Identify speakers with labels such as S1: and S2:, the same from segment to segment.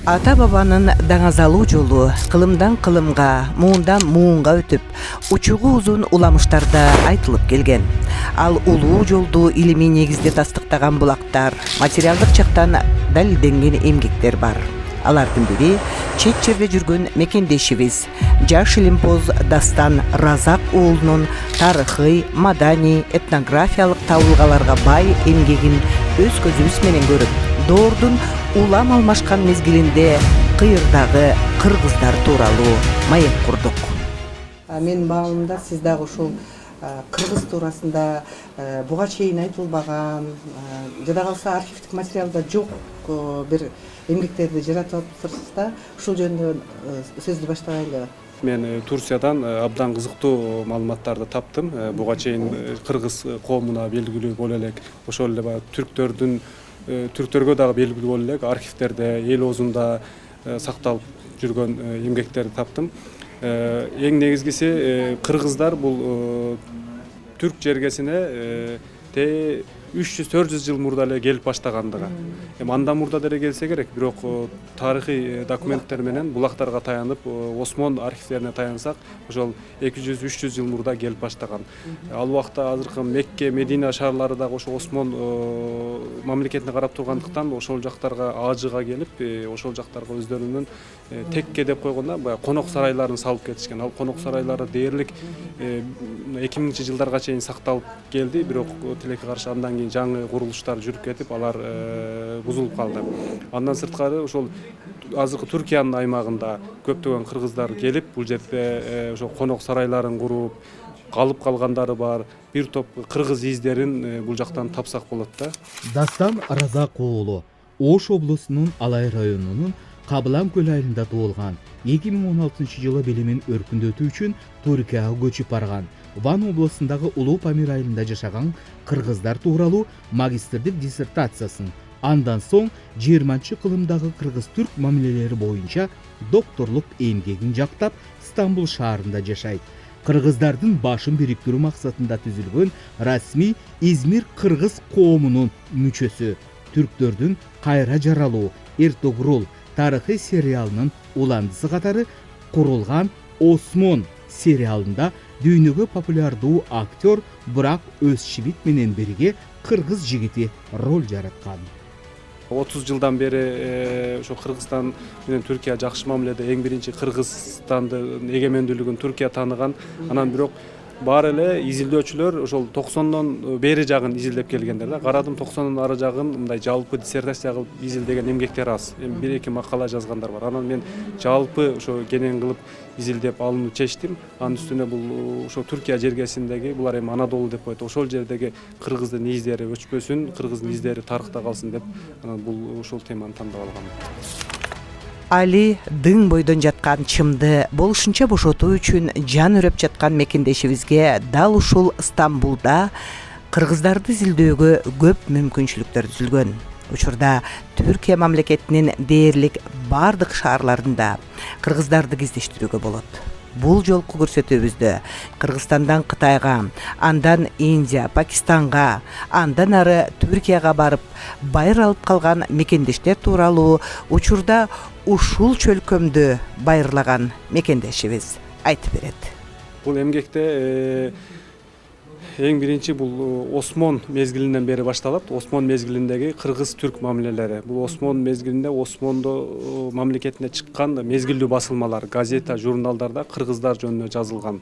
S1: Ата бабанын даңазалуу жолу кылымдан кылымга, муундан муунга өтүп, учугу узун уламыштарда айтылып келген. Ал улуу жолду илимий негизде тастыктаган булактар, материалдык жактан далилденген эмгектер бар. Алардын бири чет жерде жүргөн мекендешибиз, жаш илимпоз Дастан Разак уулунун тарыхый, маданий, этнографиялык табылгаларга бай эмгегин өз көзүбүз менен көрүп, доордун улам алмашкан мезгилинде кыйырдагы кыргыздар тууралуу маек курдук. Мен баалымда сиз дагы ушул кыргыз туурасында буга чейин айтылбаган, жада калса архивдик материалда жок бир эмгектерди жаратып атыпсыз да, ушул жөнүндө сөздү баштагайлы.
S2: Мен Турциядан абдан кызыктуу маалыматтарды таптым. Буга чейин кыргыз коомуна белгилүү боло элек, ошол эле түрктөргө дагы белгилүү боло элек архивтерде, эл оозунда сакталып жүргөн эмгектерди таптым. Эң негизгиси кыргыздар бул түрк жергесине 300-400 жыл мурда эле келип баштагандыгы. Андан мурда деле келсе керек, бирок тарыхый документтер менен булактарга таянып, Осмон архивтерине таянсак, ошол 200-300 жыл мурда келип баштаган. Ал убакта азыркы Мекке, Медина шаарлары дагы ошо Осмон мамлекетине карап тургандыктан ошол жактарга ажыга келип, ошол жактарга өздөрүнүн текке деп койгондо баягы конок сарайларын салып кетишкен. Ал конок сарайлары дээрлик 2000 жылдарга чейин сакталып келди, бирок тилекке каршы андан кийин жаңы курулуштар жүрүп кетип, алар бузулуп калды. Андан сырткары ошол азыркы Түркиянын аймагында көптөгөн кыргыздар келип, бул жерде ошо конок сарайларын куруп, калып калгандары бар. Бир топ кыргыз издерин бул жактан тапсак болот да.
S3: Дастан Разак уулу Ош облусунун Алай районунун Кабылан көл айылында туулган. 2016 жылы билимин өркүндөтүү үчүн Түркияга көчүп барган. Ван облусундагы Улуу Памир айылында жашаган кыргыздар тууралуу магистрдик диссертациясын, андан соң 20-кылымдагы кыргыз-түрк мамилелери боюнча докторлук эмгегин жактап Стамбул шаарында жашайт. Кыргыздардын башын бириктирүү максатында түзүлгөн расмий Измир кыргыз коомунун мүчөсү. Түрктөрдүн кайра жаралуу Эртогрул тарыхый сериалынын уландысы катары курулган Осмон сериалында дүйнөгө популярдуу актер Бурак Өзчивит менен бирге кыргыз жигити роль жараткан.
S2: 30 жылдан бери ошо Кыргызстан менен Түркия жакшы мамиледе, эң биринчи Кыргызстандын эгемендүүлүгүн Түркия тааныган. Анан бирок баары эле изилдөөчүлөр ошол 90дон бери жагын изилдеп келгендер да. Карадым 90дон ары жагын мындай жалпы диссертация кылып изилдеген эмгектер аз. Эми 1-2 макала жазгандар бар. Анан мен жалпы ошо кенен кылып изилдеп алууну чечтим. Анын үстүнө бул ошо Түркия жергесиндеги, булар эми Анадолу деп коет, ошол жердеги кыргыздын издери өчпөсүн, кыргыздын издери тарыхта калсын деп, анан бул ошол теманы тандап алгам.
S1: Али дың бойдон жаткан чымды болушунча бошотуу үчүн жан үрөп жаткан мекендешибизге дал ушул Стамбулда кыргыздарды изилдөөгө көп мүмкүнчүлүктөр түзүлгөн. Учурда Түркия мамлекетинин дээрлик бардык шаарларында кыргыздарды кездештирүүгө болот. Бул жолку көрсөтүүбүздө Кыргызстандан Кытайга, андан Индия, Пакистанга, андан ары Түркияга барып байыр алып калган мекендештер тууралуу учурда ушул чөлкөмдү байырлаган мекендешибиз айтып берет.
S2: Бул эмгекте эң биринчи бул Осмон мезгилинен бери башталат. Осмон мезгилиндеги кыргыз-түрк мамилелери. Бул Осмон мезгилинде Осмондо мамлекетине чыккан мезгилдүү басылмалар, газета, журналдарда кыргыздар жөнүндө жазылган.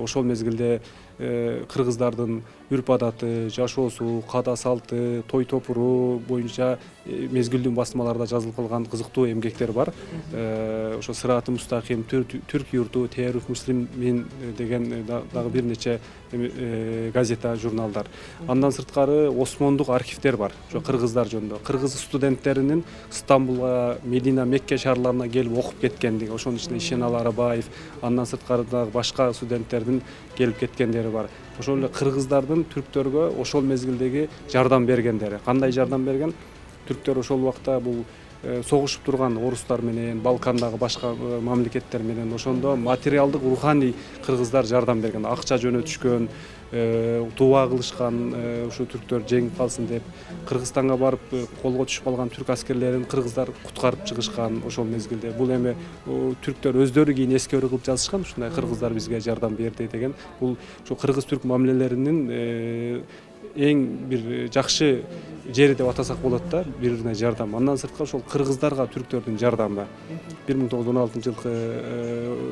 S2: Ошол мезгилде кыргыздардын үрп адаты, жашоосу, када салты, той топуру боюнча мезгилдүү басылмаларда жазылып калган кызыктуу эмгектер бар. Ошо Сыраты Мустаким, Түрк юрту, Теоруф Муслимин деген дагы бир нече газета, журналдар. Андан сырткары Осмондук архивтер бар. Ошо кыргыздар жөнүндө. Кыргыз студенттеринин Стамбулга, Медина, Мекке шаарларына келип окуп кеткендиги, ошонун ичинде Ишенал Арабаев, андан сырткары дагы башка студенттердин келип кеткендери бар. Ошол эле кыргыздардын түрктөргө ошол мезгилдеги жардам бергендери. Кандай жардам берген? Түрктөр ошол убакта бул согушуп турган орустар менен, Балкандагы башка мамлекеттер менен ошондо материалдык, руханий кыргыздар жардам берген, акча жөнөтүшкөн, дуа кылышкан, ушу түрктөр жеңип калсын деп. Кыргызстанга барып колго түшүп калган түрк аскерлерин кыргыздар куткарып чыгышкан ошол мезгилде. Бул эми түрктөр өздөрү кийин эскерүү кылып жазышкан, ушундай кыргыздар бизге жардам берди деген. Бул ушу кыргыз-түрк мамилелеринин эң бир жакшы жери деп атасак болот да, бирине жардам. Андан сырткары ошол кыргыздарга түрктөрдүн жардамы 1916-жылкы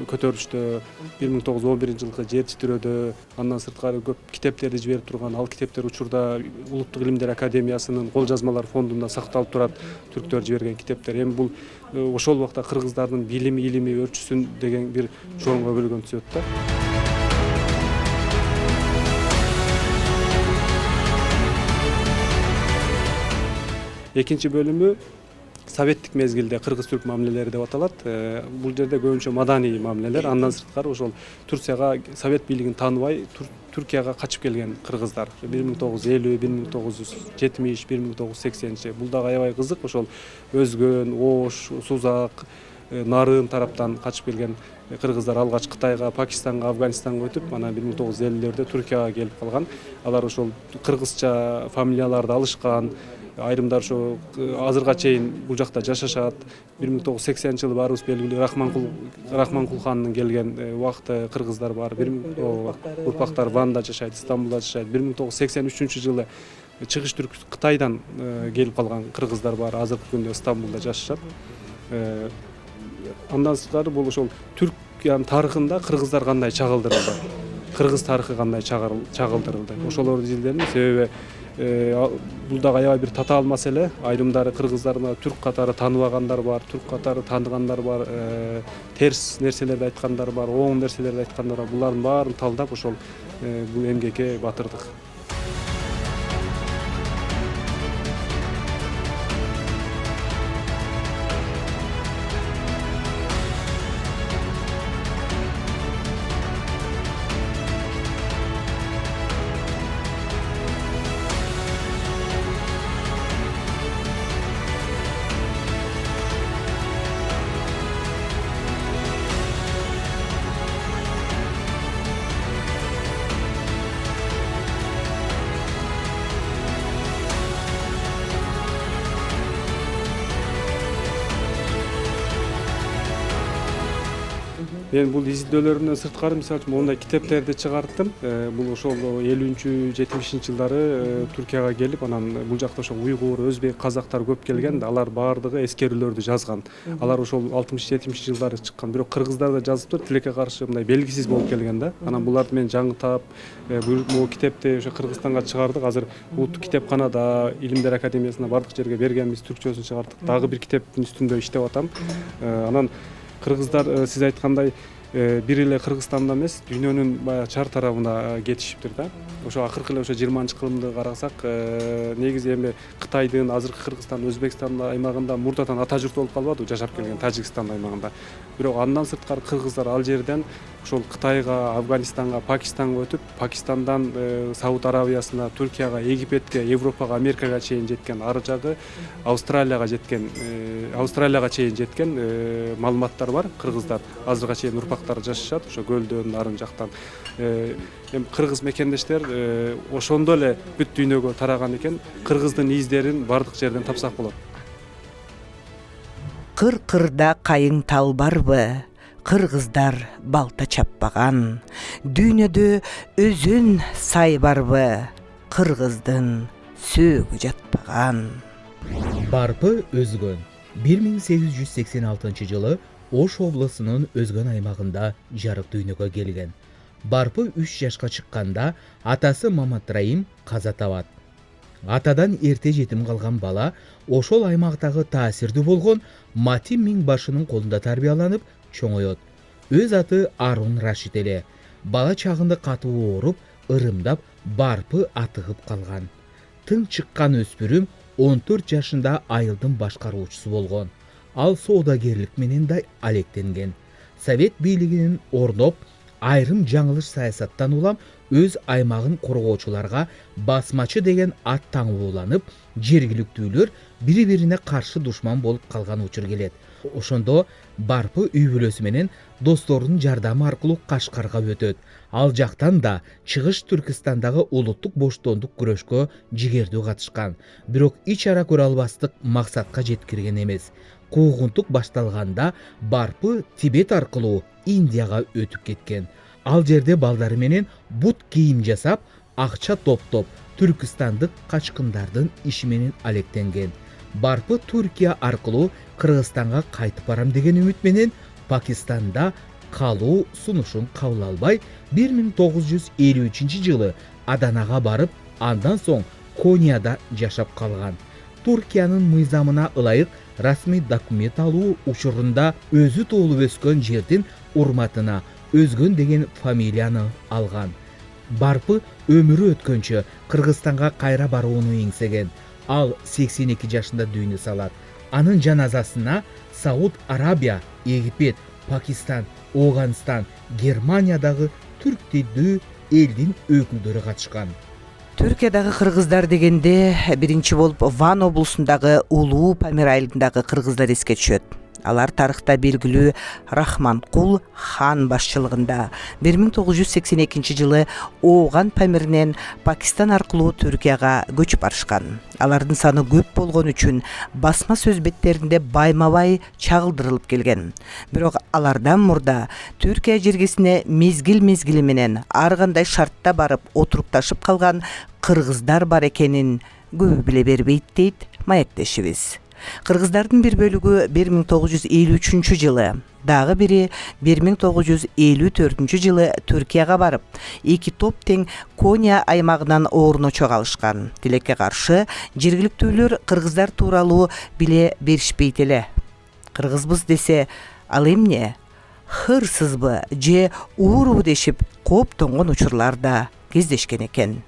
S2: көтөрүштө, 1911-жылкы жер титирөөдө, андан сырткары көп китептерди жиберип турган, ал китептер учурда Улуттук илимдер академиясынын кол жазмалар фондунда сакталып турат, түрктөр жиберген китептер. Эми бул ошол убакта кыргыздардын илими өрчүсүн деген бир чоңго бөлгөн түзөт да. Экинчи бөлүмү советтик мезгилде кыргыз-түрк мамилелери деп аталат. Бул жерде көбүнчө маданий мамилелер. Андан сырткары ошол Турцияга совет бийлигин тааныбай Түркияга качып келген кыргыздар 1950, 1970, 1980. Бул дагы аябай кызык. Ошол Өзгөн, Ош, Сузак, Нарын тараптан качып келген кыргыздар алгач Кытайга, Пакистанга, Афганистанга өтүп, анан 1950-лерде Түркияга келип калган. Алар ошол кыргызча фамилияларды алышкан. Айрымдар ошо азырга чейин бул жакта жашашат. 1980-жылы баарыбыз белгилүү Рахманкул хандын келген убакыты кыргыздар бар. Урпактар Ванда жашайт, Стамбулда жашайт. 1983-жылы чыгыш түрк Кытайдан келип калган кыргыздар бар. Азыркы күндө Стамбулда жашашат. Андан сырткары бул ошол Түркиянын тарыхында кыргыздар кандай чагылдырылды, кыргыз тарыхы кандай чагылдырылды. Ошолорду изилдедим, себеби бул дагы аябай бир татаал маселе. Айрымдары кыргыздарды түрк катары тааныбагандар бар, түрк катары тааныгандар бар, терс нерселерди айткандар бар, оң нерселерди айткандар бар. Булардын баарын талдап ошол бул эмгекке батырдык. Мен бул изилдөөлөрүмдөн сырткары мисалы үчүн мондай китептерди чыгарттым. Бул ошол 50-70-жылдары Түркияга келип, анан бул жакта ошол уйгур, өзбек, казактар көп келген. Алар баардыгы эскерүүлөрдү жазган. Алар ошол 60-70-жылдары чыккан. Бирок кыргыздар да жазыптыр, тилекке каршы мындай белгисиз болуп келген да. Анан буларды мен жаңытап, бул китепти ошо Кыргызстанга чыгардык. Азыр Улуттук китепканада, Илимдер академиясына бардык жерге бергенбиз, түркчөсүн чыгардык. Дагы бир китептин үстүндө иштеп атам. Анан кыргыздар сиз айткандай бир эле Кыргызстанда эмес, дүйнөнүн баягы чар тарабына кетишиптир да. Ошо акыркы эле ошо 20-кылымды карасак, негизи эми Кытайдын, азыркы Кыргызстан, Өзбекстан аймагында мурдадан ата журт болуп калбады, жашап келген Тажикстан аймагында. Бирок андан сырткары кыргыздар ал жерден ошол Кытайга, Афганистанга, Пакистанга өтүп, Пакистандан Сауд Арабиясына, Түркияга, Египетке, Европага, Америкага чейин жеткен, ары жагы Австралияга чейин жеткен маалыматтар бар. Кыргыздар азырга чейин урпактары жашашат, ошо көлдөн нарын жактан. Эми кыргыз мекендештер ошондо эле бүт дүйнөгө тараган экен. Кыргыздын издерин бардык жерден тапсак болот.
S1: Кыр-кырда кайың тал барбы? Кыргыздар балта чаппаган. Дүйнөдө өзүн сай барбы? Кыргыздын сөөгү жатпаган.
S3: Барпы Өзгөн 1886-жылы Ош облусунун Өзгөн аймагында жарык дүйнөгө келген. Барпы 3 жашка чыкканда атасы Мамат Раим каза табат. Атадан эрте жетим калган бала ошол аймактагы таасирдүү болгон Матим Миңбашынын колунда тарбияланып чоңоет. Өз аты Арун Рашид эле. Бала чагында катуу ооруп, ырымдап Барпы атыгып калган. Тың чыккан өспүрүм 14 жашында айылдын башкаруучусу болгон. Ал соодагерлик менен да алектенген. Совет бийлигинин орноп, айрым жаңылыш саясаттан улам өз аймагын коргоочуларга басмачы деген ат таңууланып, жергиликтүүлөр бири-бирине каршы душман болуп калган учур келет. Ошондо Барпы үй бүлөсү менен досторунун жардамы аркылуу Кашкарга өтөт. Ал жактан да Чыгыш Түркистандагы улуттук боштондук күрөшкө жигердүү катышкан. Бирок ич ара көрө албастык максатка жеткирген эмес. Куугунтук башталганда Барпы Тибет аркылуу Индияга өтүп кеткен. Ал жерде балдары менен бут кийим жасап, акча топтоп, түркистандык качкындардын иши менен алектенген. Барпы Түркия аркылуу Кыргызстанга кайтып барам деген үмүт менен Пакистанда калуу сунушун кабыл албай, 1953-жылы Аданага барып, андан соң Конияда жашап калган. Туркиянын мыйзамына ылайык расмий документ алуу учурунда өзү туулуп өскөн жердин урматына Өзгөн деген фамилияны алган. Барпы өмүрү өткөнчө Кыргызстанга кайра барууну эңсеген. Ал 82 жашында дүйнө салат. Анын жаназасына Сауд Арабия, Египет, Пакистан, Оганстан, Германиядагы түрк тилдүү элдин өкүлдөрү катышкан.
S1: Түркиядагы кыргыздар дегенде биринчи болуп Ван облусундагы Улуу Памир айылындагы кыргыздар эске түшөт. Алар тарыхта белгилүү Рахманкул хан башчылыгында 1982-жылы Ооган Памиринен Пакистан аркылуу Түркияга көчүп барышкан. Алардын саны көп болгон үчүн басма сөз беттеринде байма-бай чагылдырылып келген. Бирок алардан мурда Түркия жергесине мезгил менен ар кандай шартта барып отурукташып калган кыргыздар бар экенин көбү биле бербейт дейт маектешибиз. Кыргыздардын бир бөлүгү 1953-жылы, дагы бири 1954-жылы Түркияга барып, эки топ тең Кония аймагынан орночо калышкан. Тилекке каршы жергиликтүүлөр кыргыздар тууралуу биле беришпейт эле. Кыргызбыз десе, ал эмне? Хырсызбы же уурубу дешип кооптонгон учурлар да кездешкен экен.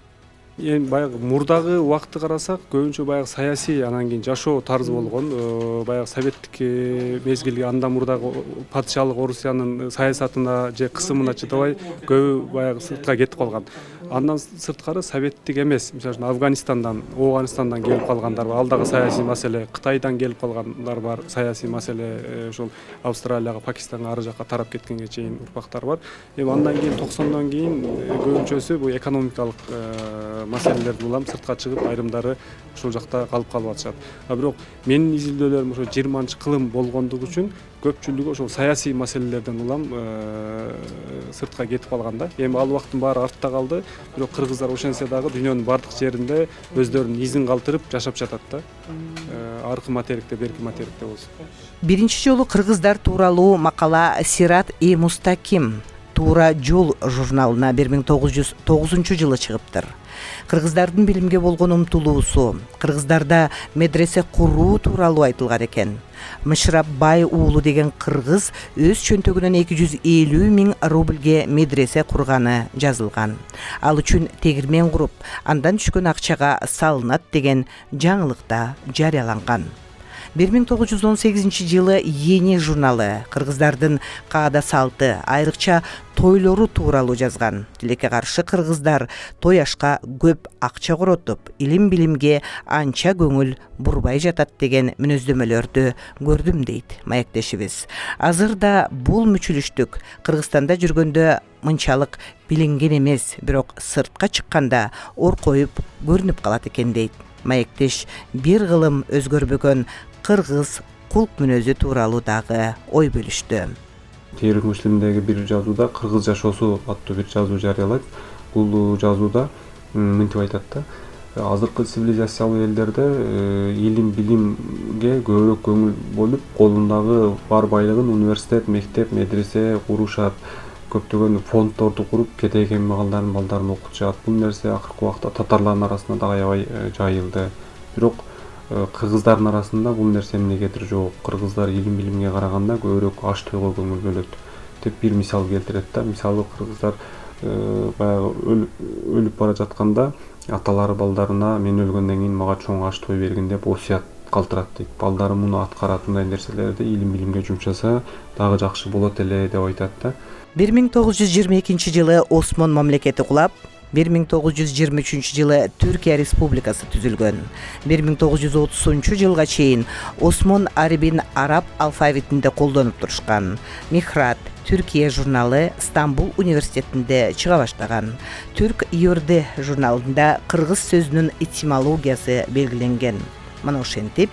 S2: Эми баягы мурдагы убакытты карасак, көбүнчө баягы саясий, анан кийин жашоо тарзы болгон. Баягы советтик мезгилге, андан мурдагы падышалык Орусиянын саясатына же кысымына чыдабай көбү баягы сыртка кетип калган. Андан сырткары советтик эмес, мисалы үчүн Афганистандан, Ооганстандан келип калгандар бар. Ал дагы саясий маселе. Кытайдан келип калгандар бар, саясий маселе. Ошол Австралияга, Пакистанга ары жакка тарап кеткенге чейин урпактар бар. Эми андан кийин 90-дон кийин көбүнчөсү бул экономикалык маселелерди улам сыртка чыгып, айрымдары ушул жакта калып атышат. Бирок менин изилдөөлөрүм ошо 20-кылым болгондугу үчүн көпчүлүгү ошол саясий маселелерден улам сыртка кетип калган да. Эми ал убакыттын баары артта калды. Бирок кыргыздар ошентсе дагы дүйнөнүн бардык жеринде өздөрүнүн изин калтырып жашап жатат да. Аркы материкте, берки материкте болсун.
S1: Биринчи жолу кыргыздар тууралуу макала Сират-и Мустаким Туура жол журналына 1909-жылы чыгыптыр. Кыргыздардын билимге болгон умтулуусу, кыргыздарда медресе куруу тууралуу айтылган экен. Мышрап Бай уулу деген кыргыз өз чөнтөгүнөн 250 000 рубльге медресе курганы жазылган. Ал үчүн тегирмен куруп, андан түшкөн акчага салынат деген жаңылыкта жарыяланган. 1918-жылы Ени журналы кыргыздардын каада салты, айрыкча тойлору тууралуу жазган. Тилекке каршы кыргыздар той ашка көп акча коротуп, илим-билимге анча көңүл бурбай жатат деген мүнөздөмөлөрдү көрдүм дейт маектешибиз. Азырда бул мүчүлүштүк Кыргызстанда жүргөндө мынчалык билинген эмес, бирок сыртка чыкканда ор коюп көрүнүп калат экен дейт. Маектеш бир кылым өзгөрбөгөн кыргыз кулк мүнөзү тууралуу дагы ой бөлүштү.
S4: Tehrik Müslim'deki bir жазууда кыргыз жашоосу аттуу бир жазуу жарыялайт. Бул жазууда мынтип айтат да. Азыркы цивилизациялуу элдерде илим билимге көбүрөөк көңүл бөлүп, колундагы бар байлыгын университет, мектеп, медресе курушат. Көптөгөн фонддорду куруп, кетек эмгалдарын балдарын окутушат. Бул нерсе акыркы убакта татарлардын арасында дагы аябай жайылды. Бирок кыргыздардын арасында бул нерсе эмнегедир жок. Кыргыздар илим билимге караганда көбүрөөк аш тойго көңүл бөлөт деп бир мисал келтирет да. Мисалы кыргыздар баягы өлүп бара жатканда аталары балдарына мен өлгөндөн кийин мага чоң аш той бергин деп осуят калтырат дейт. Балдары муну аткарат, мындай нерселерди илим билимге жумшаса дагы жакшы болот эле деп айтат да.
S1: 1922 жылы Осман мамлекети кулап, 1923 жылы Түркия Республикасы түзүлгөн. 1930 жылга чейин Осман Арабин араб алфавитинде колдонуп турушкан. Михрат Türkiye журналы Стамбул университетинде чыга баштаган. Түрк Юрды журналында кыргыз сөзүнүн этимологиясы белгиленген. Мына ошентип,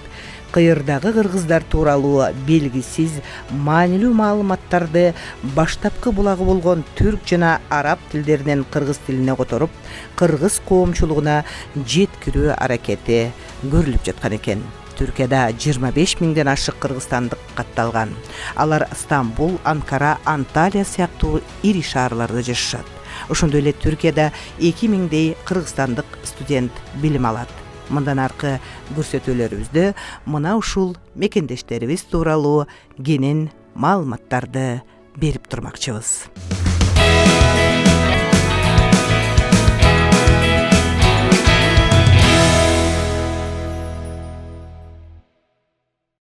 S1: кыйырдагы кыргыздар тууралуу белгисиз маанилүү маалыматтарды баштапкы булагы болгон түрк жана араб тилдеринен кыргыз тилине которуп, кыргыз коомчулугуна жеткирүү аракети көрүлүп жаткан экен. Түркияда 25 миңден ашык кыргызстандык катталган. Алар Стамбул, Анкара, Анталия сыяктуу ири шаарларда жашашат. Ошондой эле Түркияда 2000дей кыргызстандык студент билим алат. Мындан аркы көрсөтүүлөрүбүздө мына ушул мекендештерибиз тууралуу кенен маалыматтарды берип турмакчыбыз.